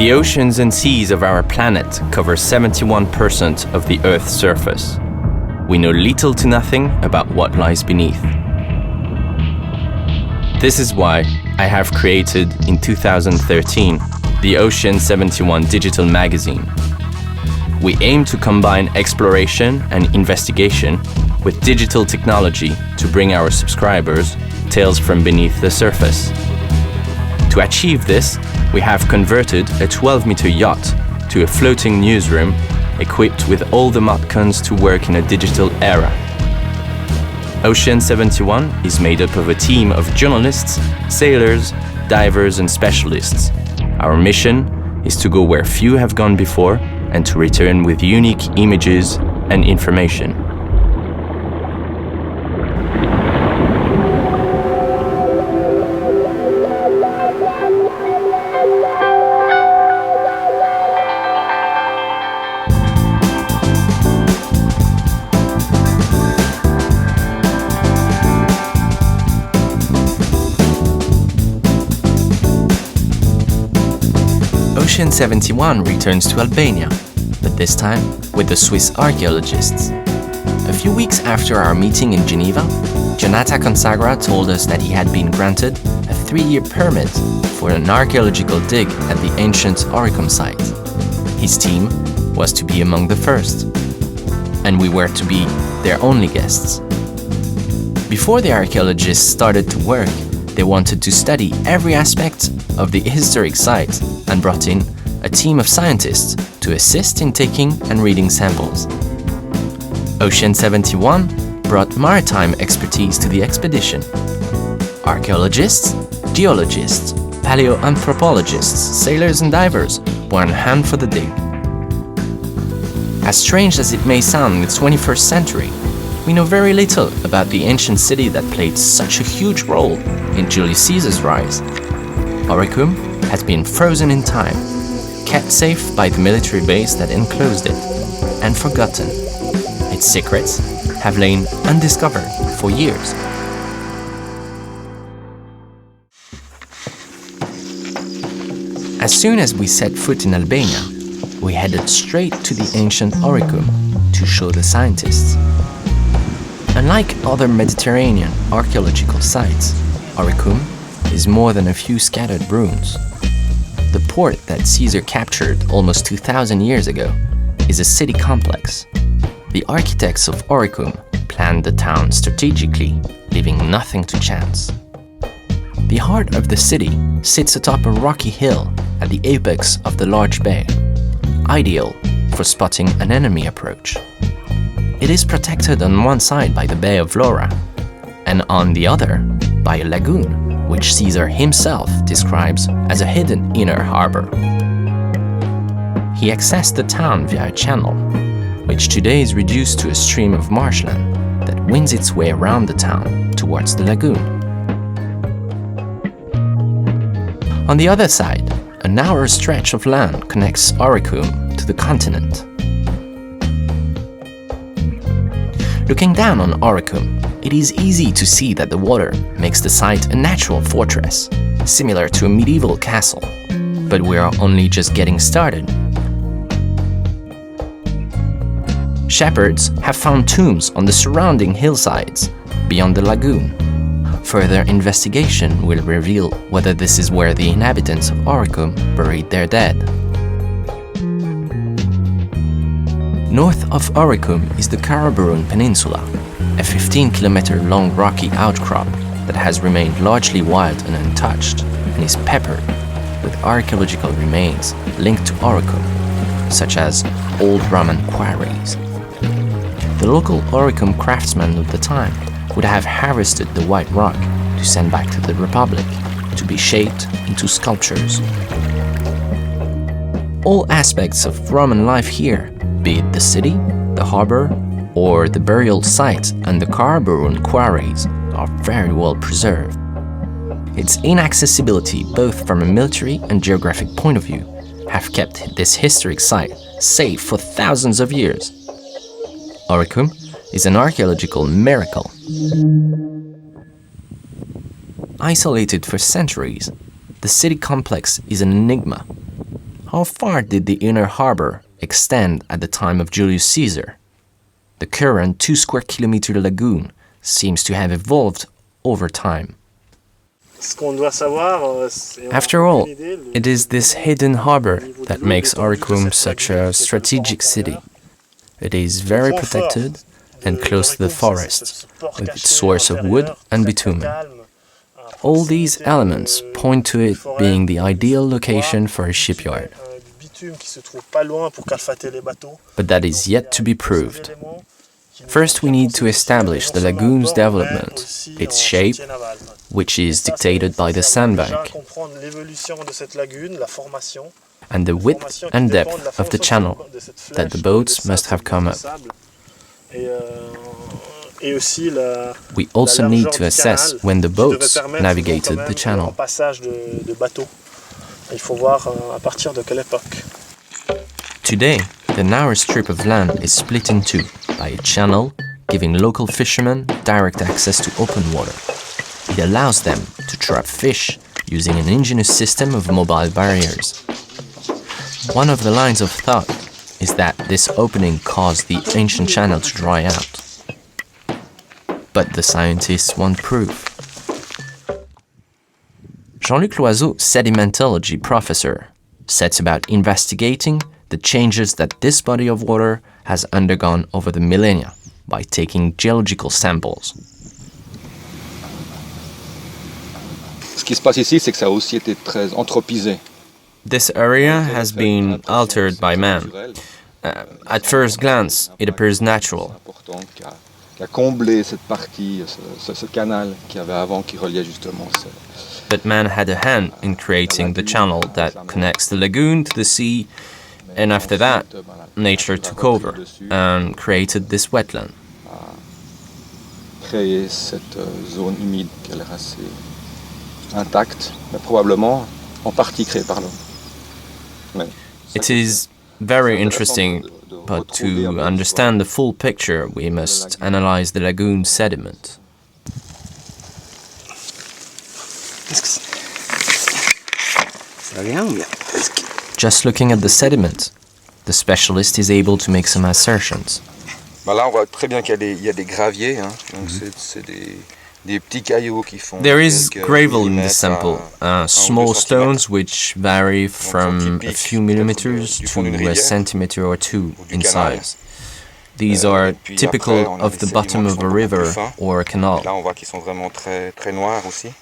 The oceans and seas of our planet cover 71% of the Earth's surface. We know little to nothing about what lies beneath. This is why I have created, in 2013, the OCEAN71 digital magazine. We aim to combine exploration and investigation with digital technology to bring our subscribers tales from beneath the surface. To achieve this, we have converted a 12-meter yacht to a floating newsroom equipped with all the modcons to work in a digital era. OCEAN71 is made up of a team of journalists, sailors, divers and specialists. Our mission is to go where few have gone before and to return with unique images and information. OCEAN71 returns to Albania, but this time with the Swiss archaeologists. A few weeks after our meeting in Geneva, Jonata Consagra told us that he had been granted a 3-year permit for an archaeological dig at the ancient Oricum site. His team was to be among the first, and we were to be their only guests. Before the archaeologists started to work, they wanted to study every aspect of the historic site and brought in a team of scientists to assist in taking and reading samples. OCEAN71 brought maritime expertise to the expedition. Archaeologists, geologists, paleoanthropologists, sailors and divers were on hand for the dig. As strange as it may sound in the 21st century, we know very little about the ancient city that played such a huge role in Julius Caesar's rise. Oricum has been frozen in time, kept safe by the military base that enclosed it, and forgotten. Its secrets have lain undiscovered for years. As soon as we set foot in Albania, we headed straight to the ancient Oricum to show the scientists. Unlike other Mediterranean archaeological sites, Oricum is more than a few scattered ruins. The port that Caesar captured almost 2,000 years ago is a city complex. The architects of Oricum planned the town strategically, leaving nothing to chance. The heart of the city sits atop a rocky hill at the apex of the large bay, ideal for spotting an enemy approach. It is protected on one side by the Bay of Vlora, and on the other by a lagoon, which Caesar himself describes as a hidden inner harbor. He accessed the town via a channel, which today is reduced to a stream of marshland that winds its way around the town towards the lagoon. On the other side, a narrow stretch of land connects Oricum to the continent. Looking down on Oricum, it is easy to see that the water makes the site a natural fortress, similar to a medieval castle. But we are only just getting started. Shepherds have found tombs on the surrounding hillsides, beyond the lagoon. Further investigation will reveal whether this is where the inhabitants of Oricum buried their dead. North of Oricum is the Karaburun Peninsula, a 15-kilometer long rocky outcrop that has remained largely wild and untouched, and is peppered with archaeological remains linked to Oricum, such as old Roman quarries. The local Oricum craftsmen of the time would have harvested the white rock to send back to the Republic to be shaped into sculptures. All aspects of Roman life here, be it the city, the harbor, or the burial site and the Karaburun quarries, are very well preserved. Its inaccessibility, both from a military and geographic point of view, have kept this historic site safe for thousands of years. Oricum is an archaeological miracle. Isolated for centuries, the city complex is an enigma. How far did the inner harbor extend at the time of Julius Caesar? The current 2 square kilometer lagoon seems to have evolved over time. After all, it is this hidden harbor that makes Oricum such a strategic city. It is very protected and close to the forest, with its source of wood and bitumen. All these elements point to it being the ideal location for a shipyard. But that is yet to be proved. First, we need to establish the lagoon's development, its shape, which is dictated by the sandbank, and the width and depth of the channel that the boats must have come up. We also need to assess when the boats navigated the channel. Today, the narrow strip of land is split in two by a channel, giving local fishermen direct access to open water. It allows them to trap fish using an ingenious system of mobile barriers. One of the lines of thought is that this opening caused the ancient channel to dry out. But the scientists want proof. Jean-Luc Loiseau, sedimentology professor, sets about investigating the changes that this body of water has undergone over the millennia by taking geological samples. Ce qui se passe ici, c'est que ça a aussi été très anthropisé. This area has been altered by man. At first glance, it appears natural. Qui a comblé cette partie, ce canal qu'il y avait avant qui reliait justement. But man had a hand in creating the channel that connects the lagoon to the sea, and after that, nature took over and created this wetland. Créer cette zone humide qui a l'air assez intacte, mais probablement en partie créée par l'homme. It is very interesting, but to understand the full picture, we must analyze the lagoon sediment. Just looking at the sediment, the specialist is able to make some assertions. Là, on voit très bien qu'il y a des graviers, hein. Donc c'est des petits cailloux qui font. There is gravel in the sample, small stones which vary from a few millimeters to a centimeter or two in size. These are typical of the bottom of a river or a canal. Là, on voit qu'ils sont vraiment très noirs aussi.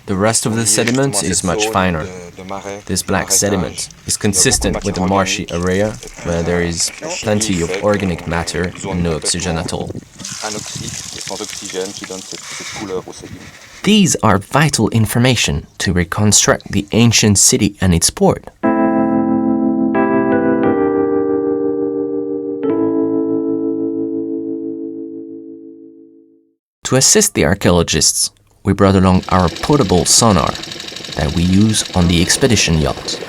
The rest of the sediment is much finer. This black sediment is consistent with a marshy area where there is plenty of organic matter and no oxygen at all. These are vital information to reconstruct the ancient city and its port. To assist the archaeologists, we brought along our portable sonar that we use on the expedition yacht.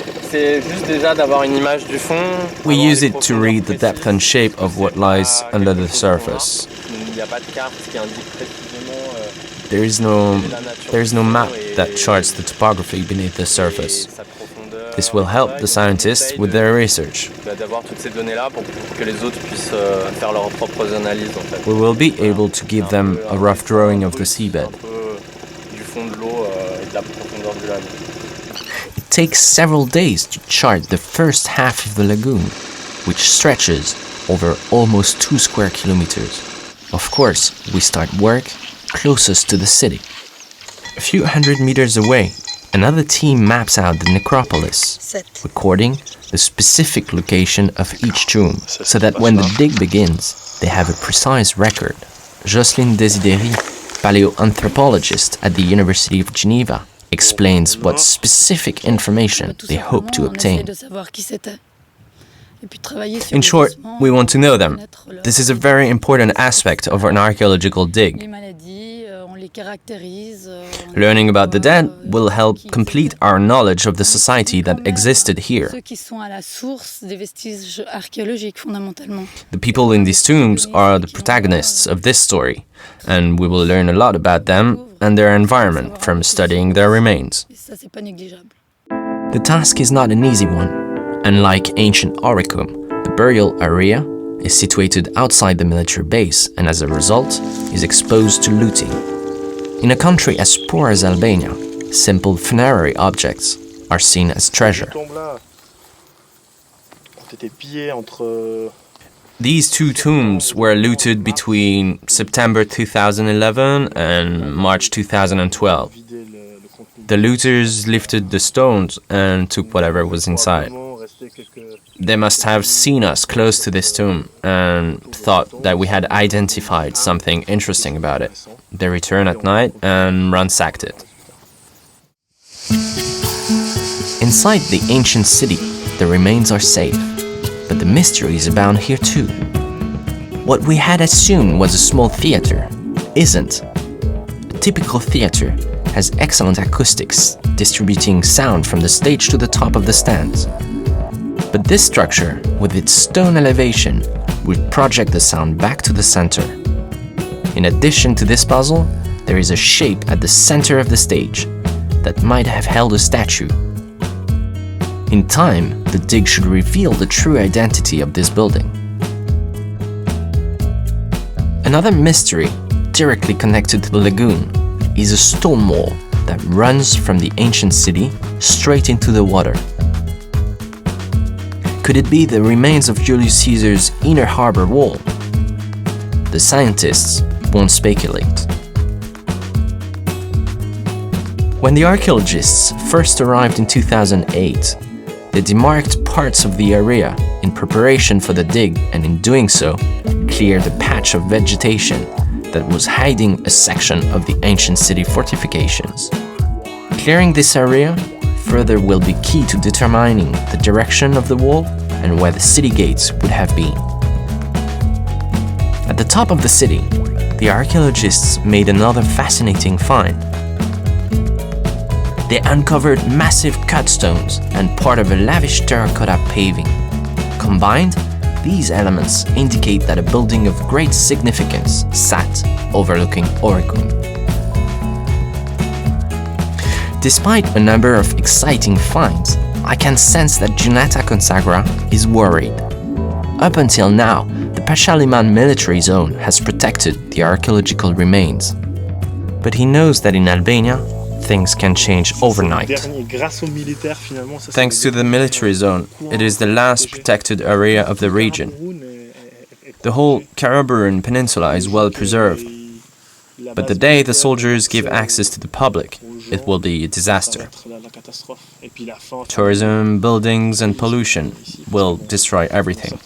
We use it to read the depth and shape of what lies under the surface. There is no map that charts the topography beneath the surface. This will help the scientists with their research. We will be able to give them a rough drawing of the seabed. It takes several days to chart the first half of the lagoon, which stretches over almost 2 square kilometers. Of course, we start work closest to the city. A few hundred meters away, another team maps out the necropolis, recording the specific location of each tomb, so that when the dig begins, they have a precise record. Jocelyne Desideri, paleoanthropologist at the University of Geneva, explains what specific information they hope to obtain. In short, we want to know them. This is a very important aspect of an archaeological dig. Learning about the dead will help complete our knowledge of the society that existed here. The people in these tombs are the protagonists of this story, and we will learn a lot about them and their environment from studying their remains. The task is not an easy one. Unlike ancient Oricum, the burial area is situated outside the military base and as a result is exposed to looting. In a country as poor as Albania, simple funerary objects are seen as treasure. These two tombs were looted between September 2011 and March 2012. The looters lifted the stones and took whatever was inside. They must have seen us close to this tomb and thought that we had identified something interesting about it. They returned at night and ransacked it. Inside the ancient city, the remains are safe, but the mysteries abound here too. What we had assumed was a small theater isn't. A typical theater has excellent acoustics, distributing sound from the stage to the top of the stands. But this structure, with its stone elevation, would project the sound back to the center. In addition to this puzzle, there is a shape at the center of the stage that might have held a statue. In time, the dig should reveal the true identity of this building. Another mystery, directly connected to the lagoon, is a stone wall that runs from the ancient city straight into the water. Could it be the remains of Julius Caesar's inner harbor wall? The scientists won't speculate. When the archaeologists first arrived in 2008, they demarked parts of the area in preparation for the dig, and in doing so, cleared a patch of vegetation that was hiding a section of the ancient city fortifications. Clearing this area further will be key to determining the direction of the wall and where the city gates would have been. At the top of the city, the archaeologists made another fascinating find. They uncovered massive cut stones and part of a lavish terracotta paving. Combined, these elements indicate that a building of great significance sat overlooking Oricum. Despite a number of exciting finds, I can sense that Giunata Consagra is worried. Up until now, the Pasha-Liman military zone has protected the archaeological remains. But he knows that in Albania, things can change overnight. Thanks to the military zone, it is the last protected area of the region. The whole Karaburun Peninsula is well preserved. But the day the soldiers give access to the public, it will be a disaster. Tourism, buildings, and pollution will destroy everything.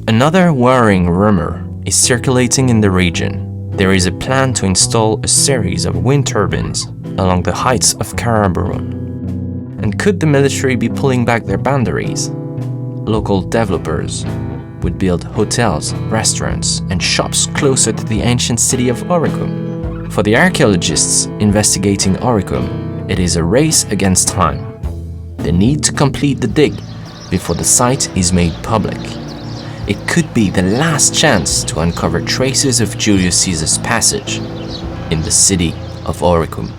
Another worrying rumor is circulating in the region. There is a plan to install a series of wind turbines along the heights of Karaburun. And could the military be pulling back their boundaries? Local developers would build hotels, restaurants, and shops closer to the ancient city of Oricum. For the archaeologists investigating Oricum, it is a race against time. They need to complete the dig before the site is made public. It could be the last chance to uncover traces of Julius Caesar's passage in the city of Oricum.